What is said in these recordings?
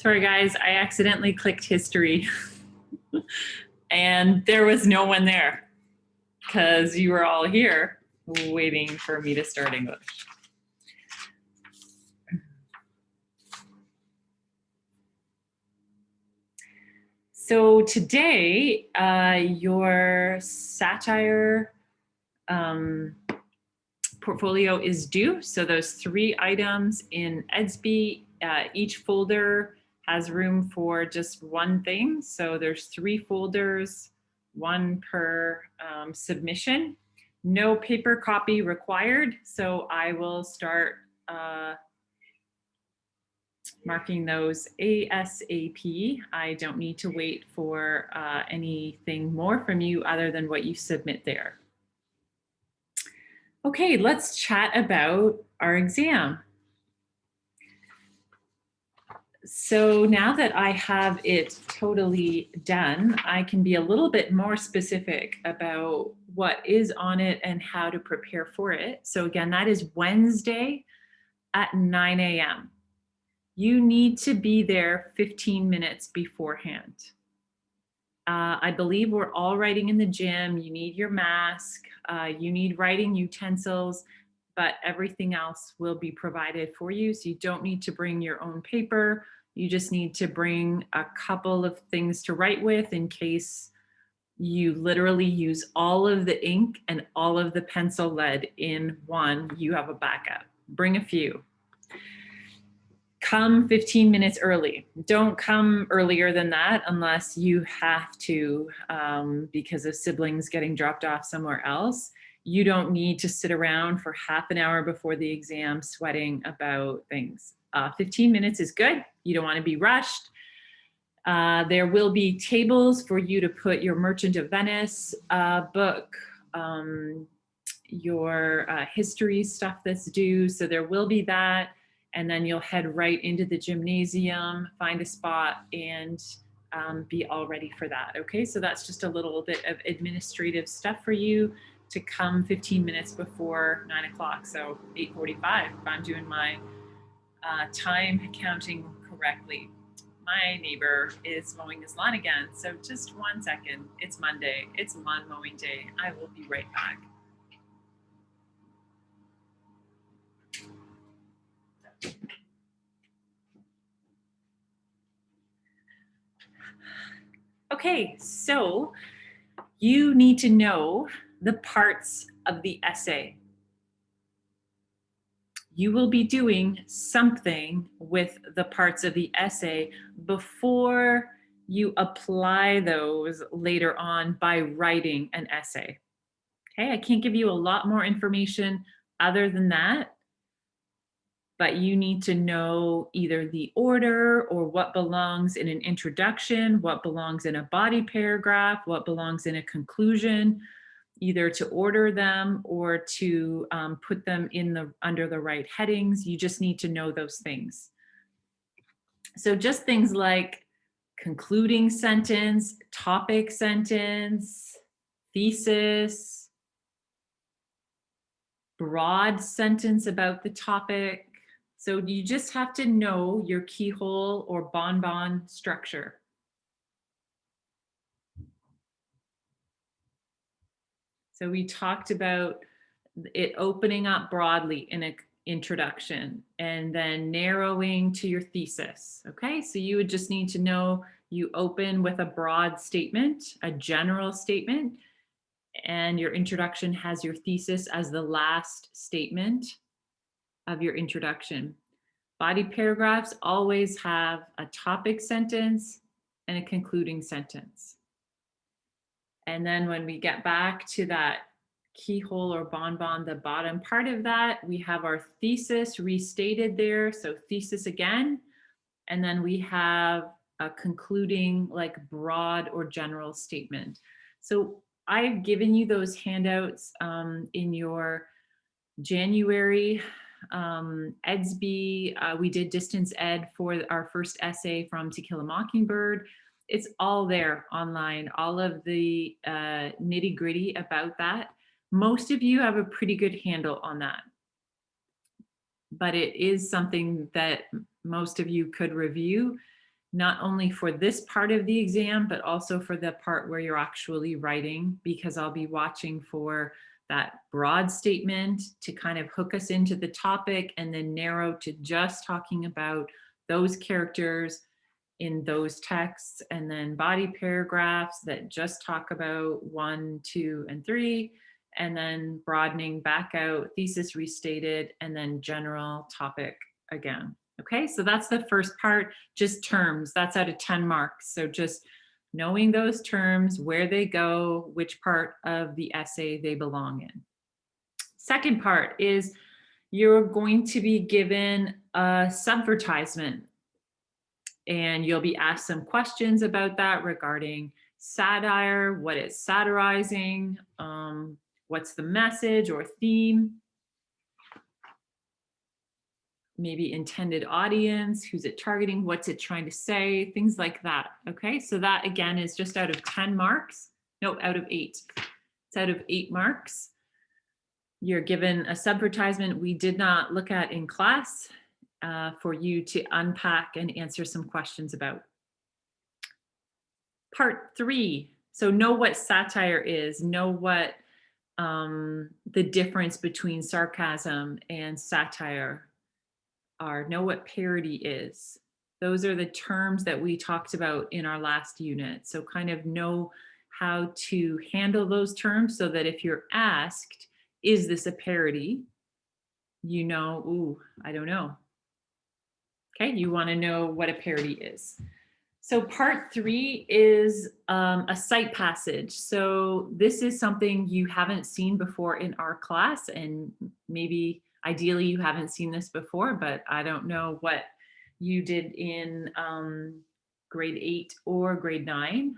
Sorry guys, I accidentally clicked history and there was no one there because you were all here waiting for me to start English. So today, your satire portfolio is due. So those 3 items in EDSB, each folder has room for just 1 thing. So there's 3 folders, 1 per submission. No paper copy required. So I will start marking those ASAP. I don't need to wait for anything more from you other than what you submit there. Okay, let's chat about our exam. So now that I have it totally done, I can be a little bit more specific about what is on it and how to prepare for it. So again, that is Wednesday at 9 a.m. You need to be there 15 minutes beforehand. I believe we're all writing in the gym. You need your mask, you need writing utensils, but everything else will be provided for you. So you don't need to bring your own paper. You just need to bring a couple of things to write with in case you literally use all of the ink and all of the pencil lead in one, you have a backup. Bring a few. Come 15 minutes early. Don't come earlier than that unless you have to because of siblings getting dropped off somewhere else. You don't need to sit around for half an hour before the exam sweating about things. 15 minutes is good. You don't want to be rushed. There will be tables for you to put your Merchant of Venice book, your history stuff that's due. So there will be that. And then you'll head right into the gymnasium, find a spot, and be all ready for that. Okay, so that's just a little bit of administrative stuff for you to come 15 minutes before 9 o'clock. So 8:45, if I'm doing my time counting correctly. My neighbor is mowing his lawn again. So just 1 second. It's Monday. It's lawn mowing day. I will be right back. Okay, so you need to know the parts of the essay. You will be doing something with the parts of the essay before you apply those later on by writing an essay. Okay, I can't give you a lot more information other than that, but you need to know either the order or what belongs in an introduction, what belongs in a body paragraph, what belongs in a conclusion, either to order them or to put them in under the right headings. You just need to know those things. So just things like concluding sentence, topic sentence, thesis, broad sentence about the topic. So you just have to know your keyhole or bonbon structure. So we talked about it opening up broadly in an introduction and then narrowing to your thesis. Okay, so you would just need to know you open with a broad statement, a general statement, and your introduction has your thesis as the last statement of your introduction. Body paragraphs always have a topic sentence and a concluding sentence. And then when we get back to that keyhole or bonbon, the bottom part of that, we have our thesis restated there. So thesis again, and then we have a concluding like broad or general statement. So I've given you those handouts in your January EDSB. We did distance ed for our first essay from To Kill a Mockingbird. It's all there online, all of the nitty gritty about that. Most of you have a pretty good handle on that, but it is something that most of you could review not only for this part of the exam, but also for the part where you're actually writing, because I'll be watching for that broad statement to kind of hook us into the topic and then narrow to just talking about those characters in those texts, and then body paragraphs that just talk about 1, 2, and 3, and then broadening back out, thesis restated, and then general topic again. Okay, so that's the first part, just terms. That's out of 10 marks. So just knowing those terms, where they go, which part of the essay they belong in. Second part is you're going to be given a subvertisement, and you'll be asked some questions about that regarding satire, what is satirizing, what's the message or theme, maybe intended audience, who's it targeting, what's it trying to say, things like that. Okay, so that again is just out of 10 marks. No, out of 8. It's out of 8 marks. You're given a subvertisement we did not look at in class for you to unpack and answer some questions about. Part 3, so know what satire is, know what the difference between sarcasm and satire are, know what parody is. Those are the terms that we talked about in our last unit. So kind of know how to handle those terms so that if you're asked, is this a parody? You know, ooh, I don't know. Okay, you want to know what a parody is. So part 3 is a sight passage. So this is something you haven't seen before in our class, and maybe ideally you haven't seen this before, but I don't know what you did in grade 8 or grade 9.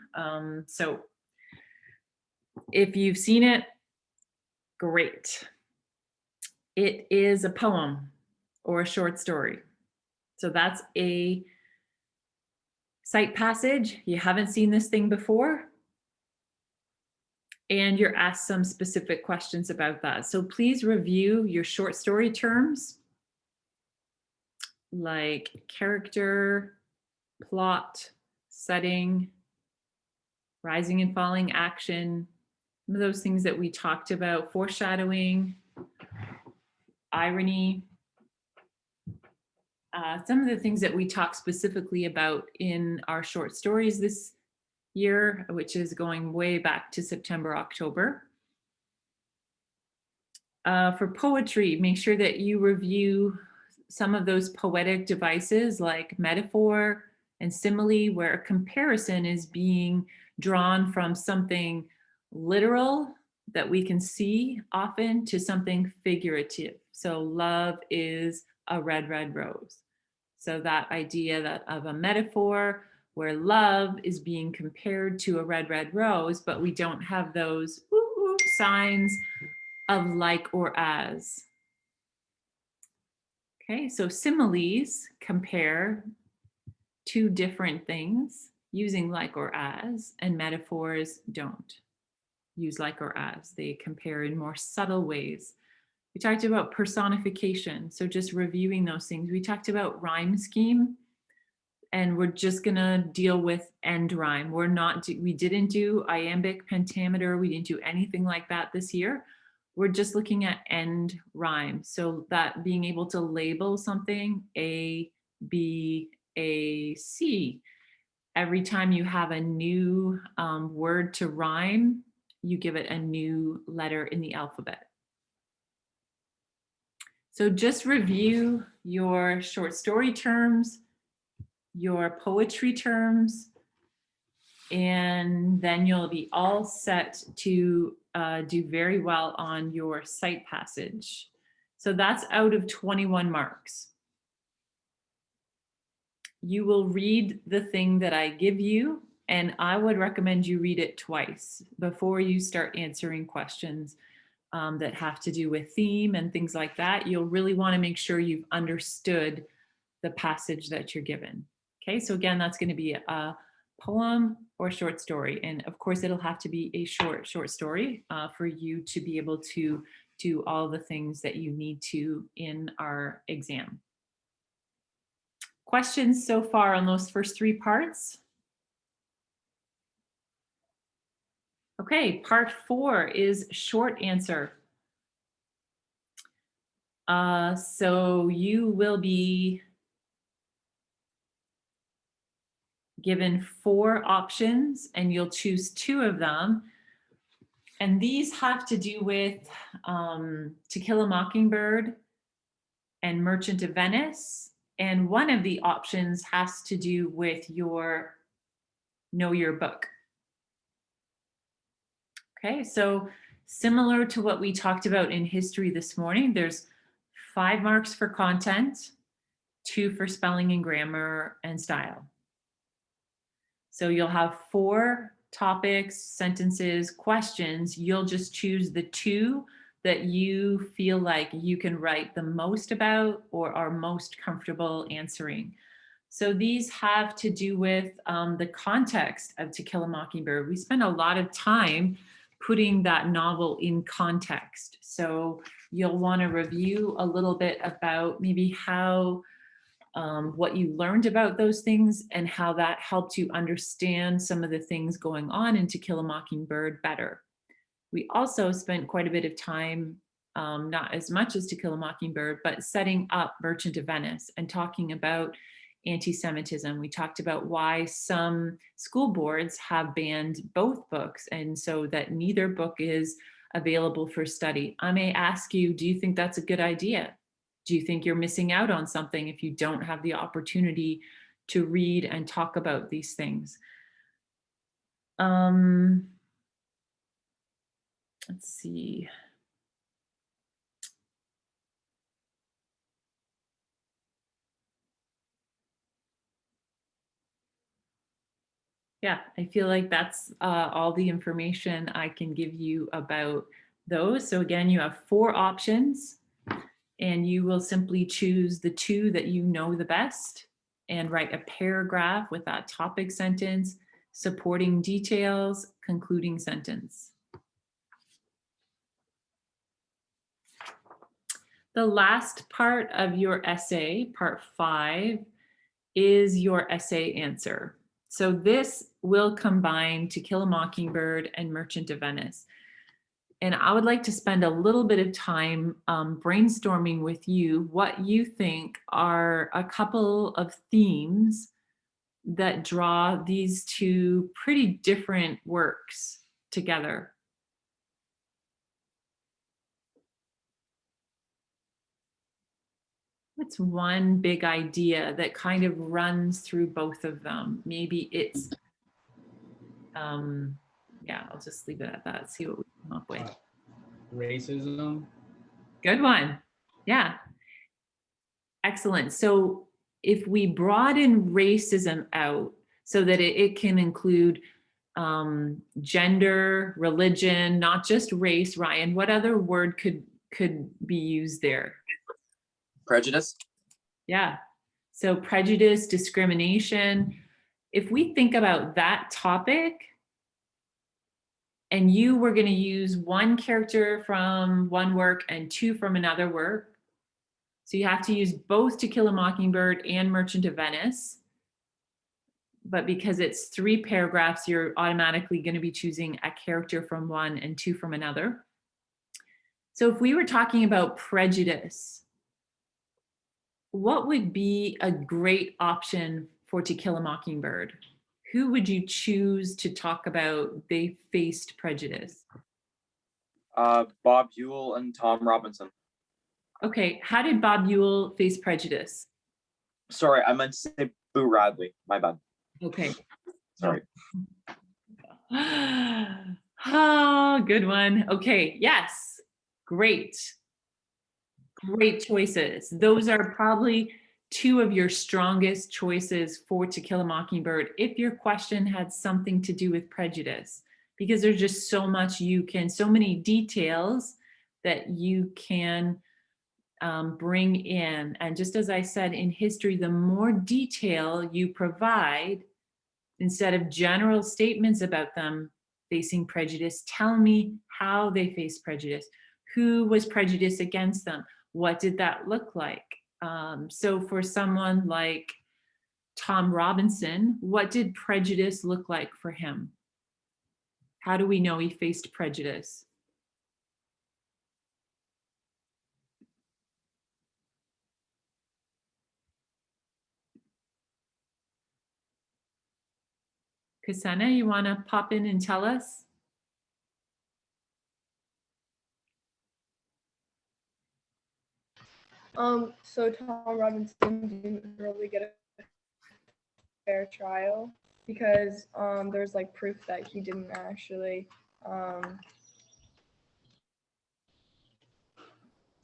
So if you've seen it, great. It is a poem or a short story. So that's a sight passage. You haven't seen this thing before, and you're asked some specific questions about that. So please review your short story terms like character, plot, setting, rising and falling action, some of those things that we talked about, foreshadowing, irony, some of the things that we talked specifically about in our short stories this year, which is going way back to September, October. For poetry, make sure that you review some of those poetic devices like metaphor and simile, where a comparison is being drawn from something literal that we can see often to something figurative. So love is a red, red rose. So that idea that of a metaphor where love is being compared to a red, red rose, but we don't have those signs of like or as. Okay, so similes compare two different things using like or as, and metaphors don't use like or as. They compare in more subtle ways. We talked about personification, so just reviewing those things. We talked about rhyme scheme, and we're just gonna deal with end rhyme. We didn't do iambic pentameter, we didn't do anything like that this year. We're just looking at end rhyme. So that being able to label something A, B, A, C. Every time you have a new word to rhyme, you give it a new letter in the alphabet. So just review your short story terms, your poetry terms, and then you'll be all set to do very well on your sight passage. So that's out of 21 marks. You will read the thing that I give you, and I would recommend you read it twice before you start answering questions that have to do with theme and things like that. You'll really want to make sure you've understood the passage that you're given. Okay, so again, that's going to be a poem or short story. And of course, it'll have to be a short story for you to be able to do all the things that you need to in our exam. Questions so far on those first three parts? Okay, part 4 is short answer. So you will be given 4 options and you'll choose 2 of them. And these have to do with To Kill a Mockingbird and Merchant of Venice. And one of the options has to do with your Know Your Book. Okay, so similar to what we talked about in history this morning, there's 5 marks for content, 2 for spelling and grammar and style. So you'll have 4 topics, sentences, questions. You'll just choose the 2 that you feel like you can write the most about or are most comfortable answering. So these have to do with the context of To Kill a Mockingbird. We spend a lot of time putting that novel in context. So you'll want to review a little bit about maybe how what you learned about those things and how that helped you understand some of the things going on in To Kill a Mockingbird better. We also spent quite a bit of time, not as much as To Kill a Mockingbird, but setting up Merchant of Venice and talking about anti-Semitism. We talked about why some school boards have banned both books, and so that neither book is available for study. I may ask you, do you think that's a good idea? Do you think you're missing out on something if you don't have the opportunity to read and talk about these things? Let's see. Yeah, I feel like that's all the information I can give you about those. So again, you have 4 options and you will simply choose the 2 that you know the best and write a paragraph with that topic sentence, supporting details, concluding sentence. The last part of your essay, part 5, is your essay answer. So this will combine To Kill a Mockingbird and Merchant of Venice. And I would like to spend a little bit of time brainstorming with you what you think are a couple of themes that draw these 2 pretty different works together. It's one big idea that kind of runs through both of them. Maybe it's, yeah, I'll just leave it at that, see what we come up with. Racism. Good one. Yeah. Excellent. So if we broaden racism out so that it can include gender, religion, not just race, Ryan, what other word could be used there? Prejudice. Yeah. So prejudice, discrimination. If we think about that topic and you were going to use 1 character from one work and 2 from another work, so you have to use both To Kill a Mockingbird and Merchant of Venice. But because it's 3 paragraphs, you're automatically going to be choosing a character from one and 2 from another. So if we were talking about prejudice, what would be a great option for To Kill a Mockingbird? Who would you choose to talk about they faced prejudice? Bob Ewell and Tom Robinson. Okay, how did Bob Ewell face prejudice? Sorry, I meant to say Boo Radley. My bad. Okay. Sorry. Oh, good one. Okay, yes, great. Great choices. Those are probably 2 of your strongest choices for To Kill a Mockingbird if your question had something to do with prejudice, because there's just so much so many details that you can bring in. And just as I said in history, the more detail you provide, instead of general statements about them facing prejudice, tell me how they faced prejudice. Who was prejudiced against them? What did that look like? So for someone like Tom Robinson, what did prejudice look like for him? How do we know he faced prejudice? Kasena, you want to pop in and tell us? So Tom Robinson didn't really get a fair trial because there's like proof that he didn't actually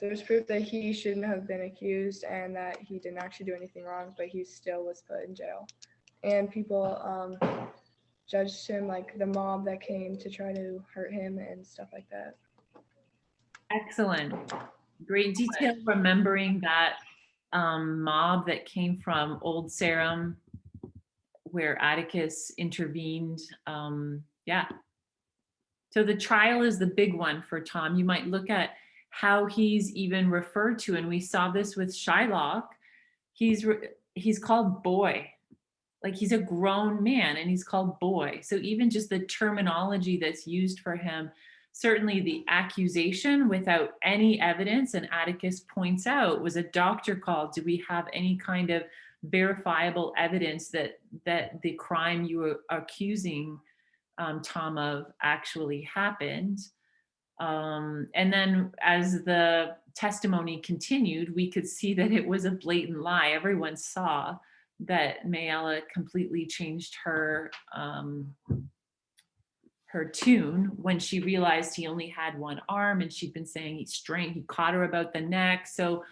there's proof that he shouldn't have been accused and that he didn't actually do anything wrong, but he still was put in jail. And people judged him, like the mob that came to try to hurt him and stuff like that. Excellent. Great detail remembering that mob that came from Old Sarum where Atticus intervened. Yeah. So the trial is the big one for Tom. You might look at how he's even referred to, and we saw this with Shylock. He's called boy. Like he's a grown man and he's called boy. So even just the terminology that's used for him, certainly the accusation without any evidence, and Atticus points out, was a doctor called? Do we have any kind of verifiable evidence that the crime you were accusing Tom of actually happened? And then as the testimony continued, we could see that it was a blatant lie. Everyone saw that Mayella completely changed her her tune when she realized he only had one arm, and she'd been saying he caught her about the neck. So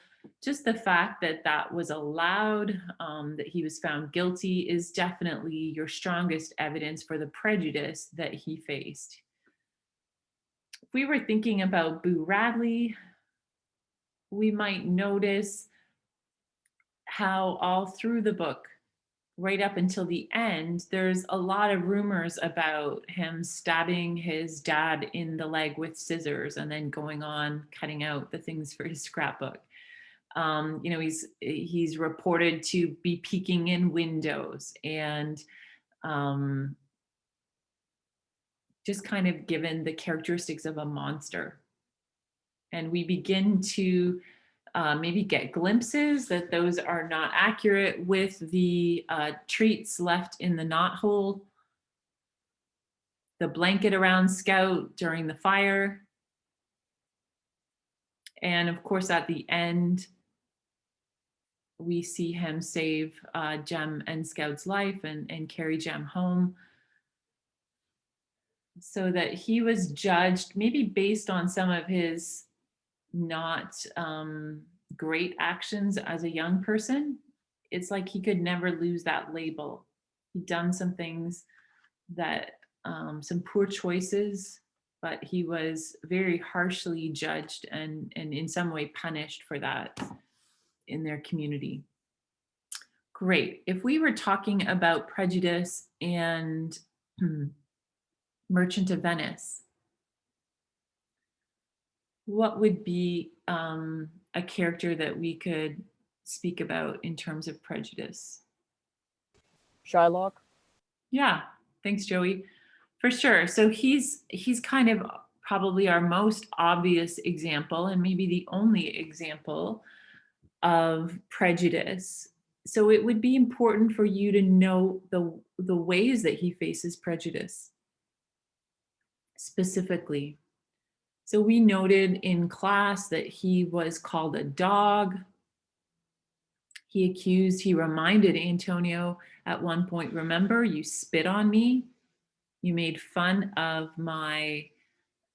just the fact that that was allowed, that he was found guilty, is definitely your strongest evidence for the prejudice that he faced. If we were thinking about Boo Radley, we might notice how all through the book, right up until the end, there's a lot of rumors about him stabbing his dad in the leg with scissors and then going on cutting out the things for his scrapbook. You know, he's reported to be peeking in windows and just kind of given the characteristics of a monster. And we begin to maybe get glimpses that those are not accurate with the treats left in the knothole, the blanket around Scout during the fire. And of course, at the end, we see him save Jem and Scout's life and carry Jem home. So that he was judged maybe based on some of his not great actions as a young person. It's like he could never lose that label. He'd done some things that, some poor choices, but he was very harshly judged and in some way punished for that in their community. Great. If we were talking about prejudice and Merchant of Venice, what would be a character that we could speak about in terms of prejudice? Shylock? Yeah, thanks, Joey. For sure. So he's kind of probably our most obvious example, and maybe the only example of prejudice. So it would be important for you to know the ways that he faces prejudice specifically. So we noted in class that he was called a dog. He reminded Antonio at one point, remember, you spit on me. You made fun of my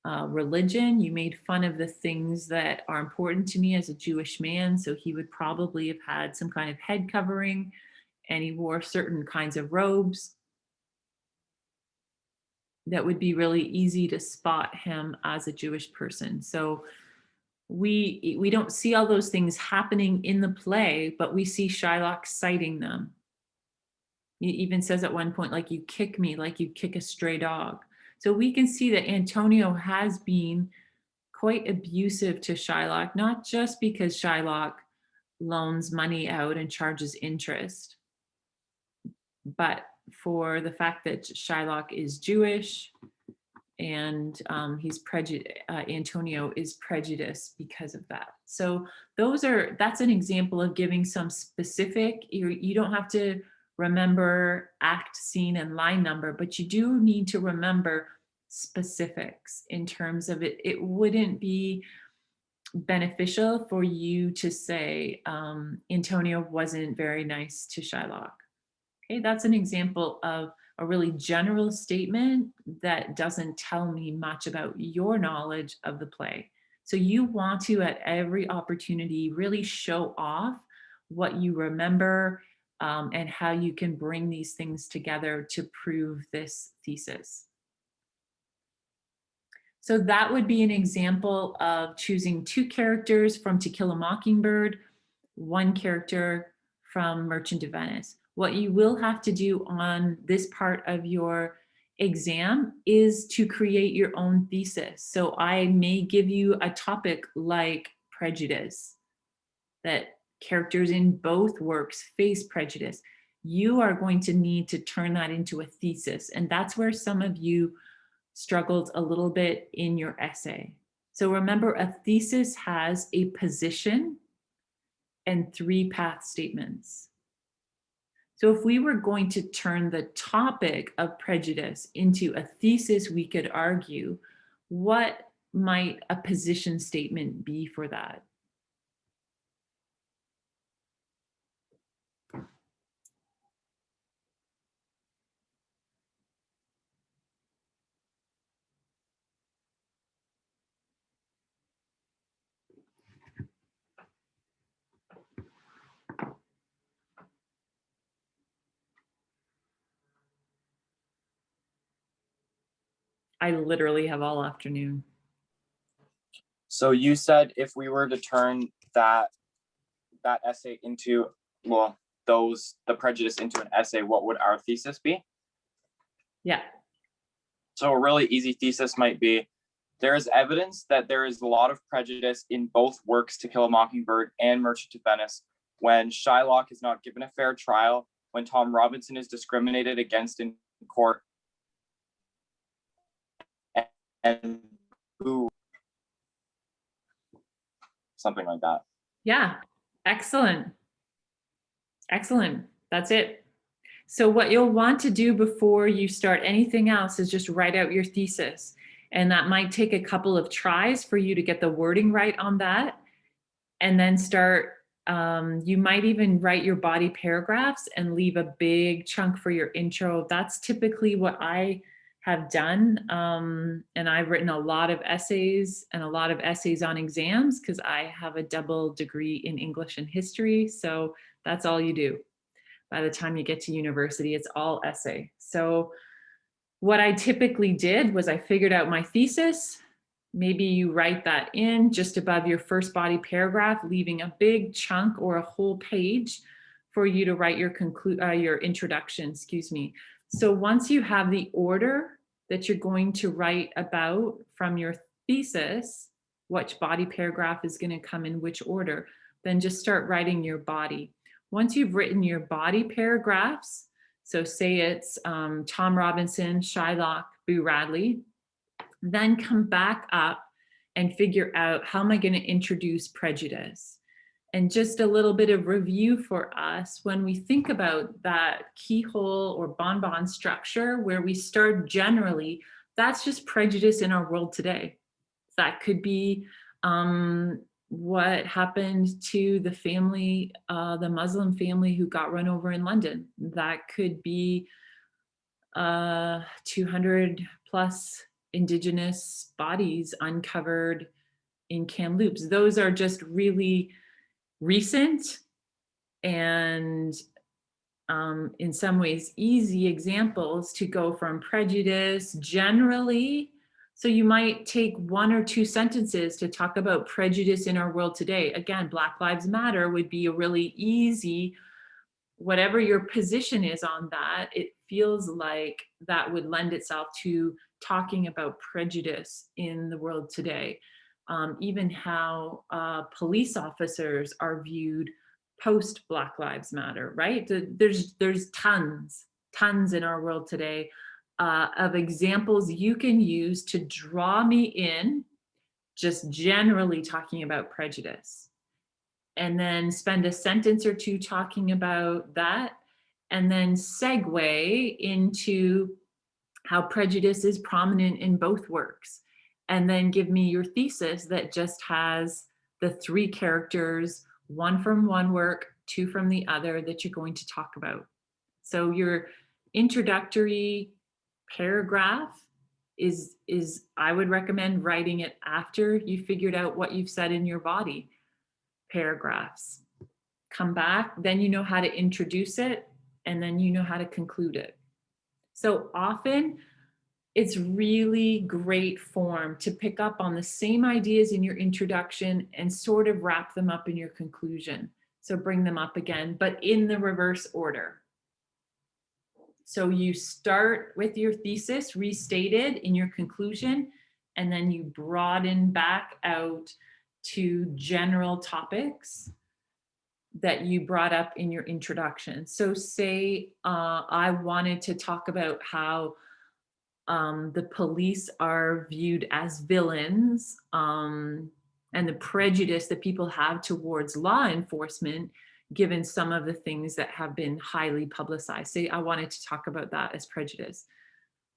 religion. You made fun of the things that are important to me as a Jewish man. So he would probably have had some kind of head covering, and he wore certain kinds of robes that would be really easy to spot him as a Jewish person. So we don't see all those things happening in the play, but we see Shylock citing them. He even says at one point, like, you kick me like you kick a stray dog. So we can see that Antonio has been quite abusive to Shylock, not just because Shylock loans money out and charges interest, but for the fact that Shylock is Jewish and Antonio is prejudiced because of that. So that's an example of giving some specific, you don't have to remember act, scene, and line number, but you do need to remember specifics in terms of it. It wouldn't be beneficial for you to say Antonio wasn't very nice to Shylock. Okay, that's an example of a really general statement that doesn't tell me much about your knowledge of the play. So you want to, at every opportunity, really show off what you remember and how you can bring these things together to prove this thesis. So that would be an example of choosing 2 characters from To Kill a Mockingbird, 1 character from Merchant of Venice. What you will have to do on this part of your exam is to create your own thesis. So I may give you a topic like prejudice, that characters in both works face prejudice. You are going to need to turn that into a thesis. And that's where some of you struggled a little bit in your essay. So remember, a thesis has a position and 3 path statements. So if we were going to turn the topic of prejudice into a thesis, we could argue, what might a position statement be for that? I literally have all afternoon. So you said if we were to turn that essay into, well, the prejudice into an essay, what would our thesis be? Yeah. So a really easy thesis might be, there is evidence that there is a lot of prejudice in both works, To Kill a Mockingbird and Merchant of Venice, when Shylock is not given a fair trial, when Tom Robinson is discriminated against in court, and who, something like that. Yeah, excellent. Excellent, that's it. So what you'll want to do before you start anything else is just write out your thesis. And that might take a couple of tries for you to get the wording right on that. And then start, you might even write your body paragraphs and leave a big chunk for your intro. That's typically what I have done. And I've written a lot of essays and a lot of essays on exams because I have a double degree in English and history. So that's all you do. By the time you get to university, it's all essay. So what I typically did was I figured out my thesis. Maybe you write that in just above your first body paragraph, leaving a big chunk or a whole page for you to write your introduction, excuse me. So once you have the order that you're going to write about from your thesis, which body paragraph is going to come in which order, then just start writing your body. Once you've written your body paragraphs, so say it's Tom Robinson, Shylock, Boo Radley, then come back up and figure out, how am I going to introduce prejudice? And just a little bit of review for us, when we think about that keyhole or bonbon structure where we start generally, that's just prejudice in our world today. That could be what happened to the family, the Muslim family who got run over in London. That could be 200 plus Indigenous bodies uncovered in Kamloops. Those are just really recent and in some ways easy examples to go from prejudice generally. So you might take 1 or 2 sentences to talk about prejudice in our world today. Again, Black Lives Matter would be a really easy, whatever your position is on that, it feels like that would lend itself to talking about prejudice in the world today. Even how police officers are viewed post Black Lives Matter, right? There's tons tons in our world today, of examples you can use to draw me in, just generally talking about prejudice. And then spend a sentence or two talking about that, and then segue into how prejudice is prominent in both works. And then give me your thesis that just has the 3 characters, 1 from one work, 2 from the other, that you're going to talk about. So your introductory paragraph is I would recommend writing it after you figured out what you've said in your body paragraphs. Come back, then you know how to introduce it, and then you know how to conclude it. So often it's really great form to pick up on the same ideas in your introduction and sort of wrap them up in your conclusion. So bring them up again, but in the reverse order. So you start with your thesis restated in your conclusion, and then you broaden back out to general topics that you brought up in your introduction. So say I wanted to talk about how the police are viewed as villains, and the prejudice that people have towards law enforcement, given some of the things that have been highly publicized. Say I wanted to talk about that as prejudice.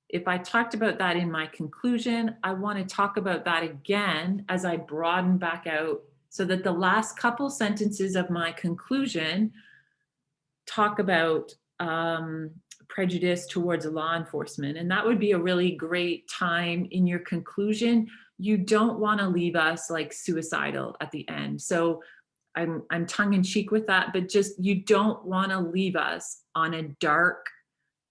If I talked about that in my conclusion, I want to talk about that again as I broaden back out, so that the last couple sentences of my conclusion talk about prejudice towards law enforcement. And that would be a really great time in your conclusion. You don't want to leave us like suicidal at the end. So I'm tongue in cheek with that, but just, you don't want to leave us on a dark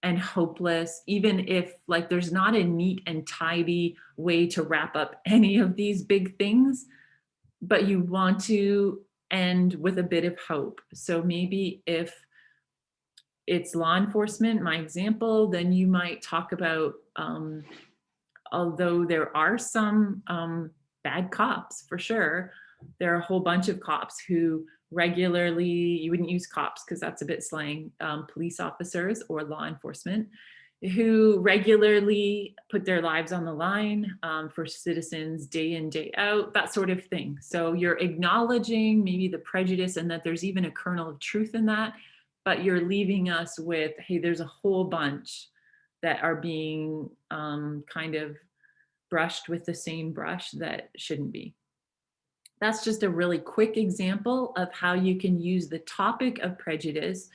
and hopeless, even if like there's not a neat and tidy way to wrap up any of these big things, but you want to end with a bit of hope. So maybe if it's law enforcement, my example, then you might talk about, although there are some bad cops for sure, there are a whole bunch of cops who regularly, you wouldn't use cops because that's a bit slang, police officers or law enforcement, who regularly put their lives on the line for citizens day in, day out, that sort of thing. So you're acknowledging maybe the prejudice and that there's even a kernel of truth in that, but you're leaving us with, hey, there's a whole bunch that are being kind of brushed with the same brush that shouldn't be. That's just a really quick example of how you can use the topic of prejudice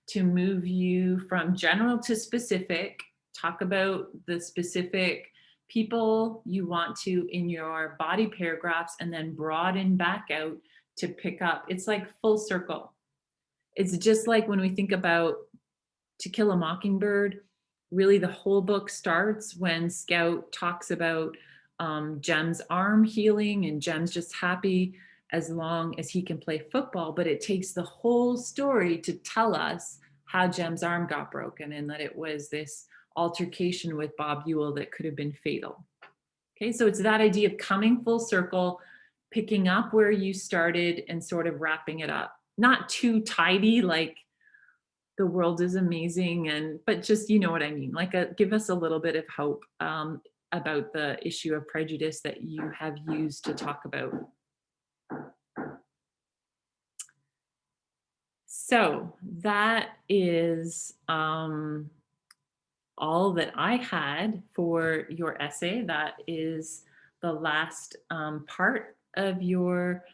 to move you from general to specific, talk about the specific people you want to in your body paragraphs, and then broaden back out to pick up. It's like full circle. It's just like when we think about To Kill a Mockingbird, really the whole book starts when Scout talks about Jem's arm healing, and Jem's just happy as long as he can play football, but it takes the whole story to tell us how Jem's arm got broken and that it was this altercation with Bob Ewell that could have been fatal. Okay, so it's that idea of coming full circle, picking up where you started and sort of wrapping it up. Not too tidy, like the world is amazing, but just, you know what I mean, like give us a little bit of hope about the issue of prejudice that you have used to talk about. So that is all that I had for your essay. That is the last part of your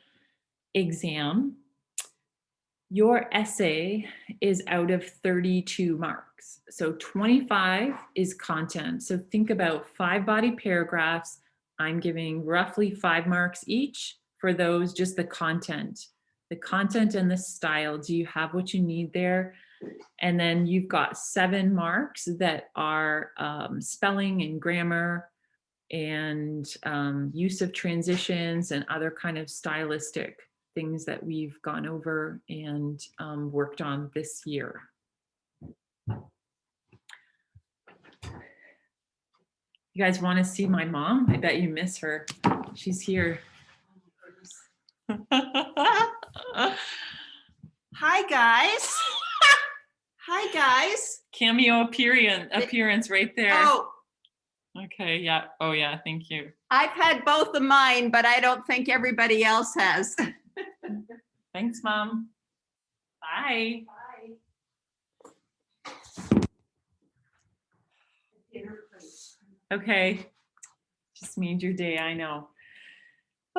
exam. Your essay is out of 32 marks. So 25 is content. So think about 5 body paragraphs. I'm giving roughly 5 marks each for those, just the content and the style. Do you have what you need there? And then you've got 7 marks that are spelling and grammar and use of transitions and other kind of stylistic things that we've gone over and worked on this year. You guys want to see my mom? I bet you miss her. She's here. Hi guys. Hi Hi, guys. Cameo appearance right there. Oh, Okay, yeah. Oh, yeah, thank you. I've had both of mine, but I don't think everybody else has. Thanks, Mom. Bye. Okay. Just made your day, I know.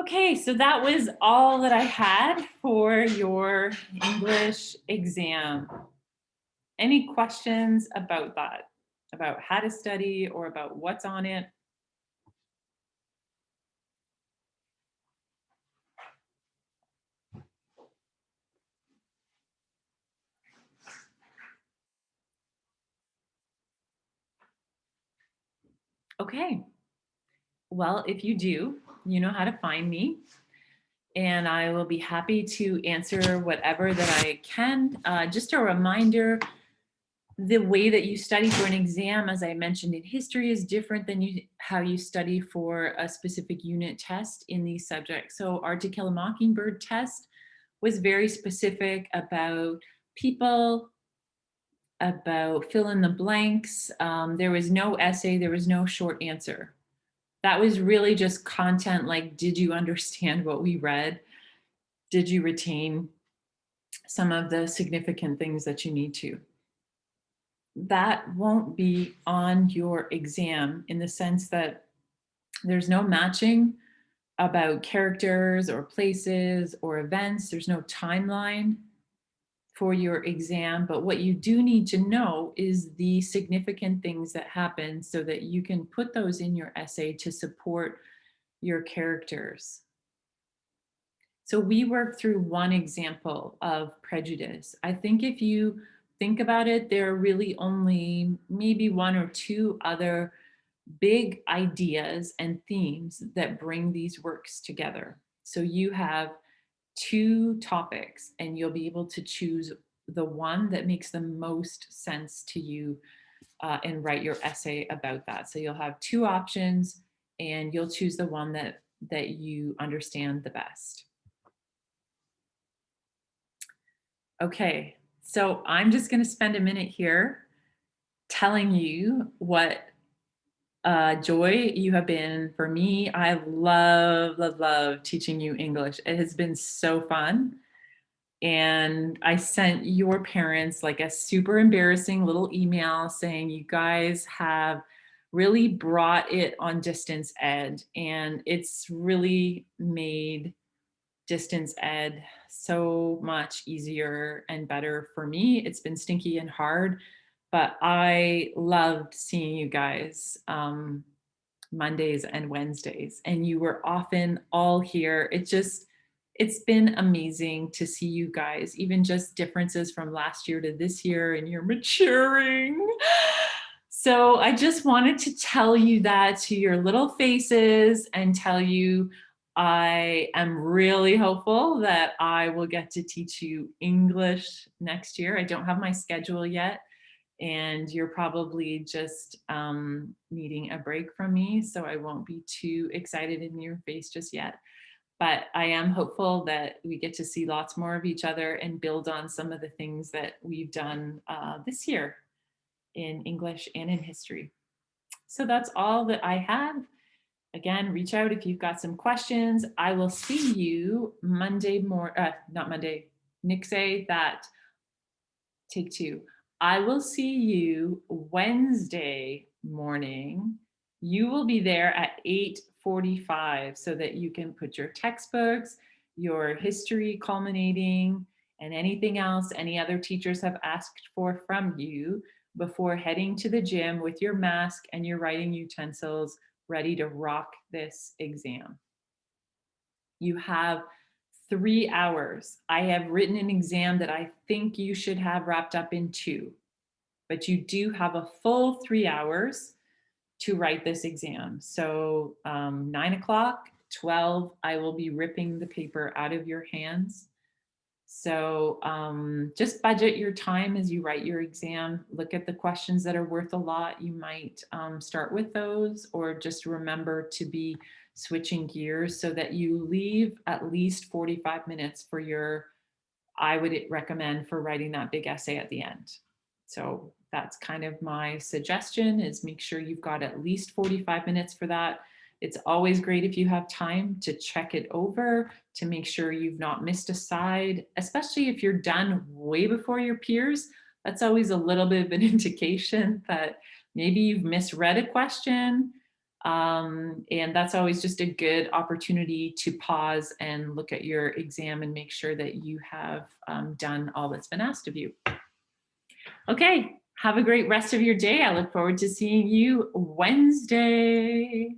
Okay, so that was all that I had for your English exam. Any questions about that? About how to study or about what's on it? Okay. Well, if you do, you know how to find me. And I will be happy to answer whatever that I can. Just a reminder, the way that you study for an exam, as I mentioned in history, is different than how you study for a specific unit test in these subjects. So our To Kill a Mockingbird test was very specific about people, about fill in the blanks. There was no essay, there was no short answer. That was really just content like, did you understand what we read? Did you retain some of the significant things that you need to? That won't be on your exam in the sense that there's no matching about characters or places or events. There's no timeline for your exam, but what you do need to know is the significant things that happen so that you can put those in your essay to support your characters. So we worked through one example of prejudice. I think if you think about it, there are really only maybe one or two other big ideas and themes that bring these works together. So you have two topics and you'll be able to choose the one that makes the most sense to you and write your essay about that. So you'll have two options and you'll choose the one that you understand the best. Okay, so I'm just going to spend a minute here telling you what joy you have been for me. I love teaching you English. It has been so fun. And I sent your parents like a super embarrassing little email saying you guys have really brought it on distance ed, and it's really made distance ed so much easier and better for me. It's been stinky and hard, but I loved seeing you guys Mondays and Wednesdays, and you were often all here. It's been amazing to see you guys, even just differences from last year to this year, and you're maturing. So I just wanted to tell you that to your little faces and tell you I am really hopeful that I will get to teach you English next year. I don't have my schedule yet, and you're probably just needing a break from me, so I won't be too excited in your face just yet. But I am hopeful that we get to see lots more of each other and build on some of the things that we've done this year in English and in history. So that's all that I have. Again, reach out if you've got some questions. I will see you Nick say that, take two. I will see you Wednesday morning. You will be there at 8:45 so that you can put your textbooks, your history culminating, and anything else any other teachers have asked for from you before heading to the gym with your mask and your writing utensils ready to rock this exam. You have 3 hours. I have written an exam that I think you should have wrapped up in 2, but you do have a full 3 hours to write this exam. So 9 o'clock, 12, I will be ripping the paper out of your hands. So just budget your time as you write your exam. Look at the questions that are worth a lot. You might start with those, or just remember to be switching gears so that you leave at least 45 minutes for your, I would recommend for writing that big essay at the end. So that's kind of my suggestion, is make sure you've got at least 45 minutes for that. It's always great if you have time to check it over, to make sure you've not missed a side, especially if you're done way before your peers. That's always a little bit of an indication that maybe you've misread a question. And that's always just a good opportunity to pause and look at your exam and make sure that you have done all that's been asked of you. Okay, have a great rest of your day. I look forward to seeing you Wednesday.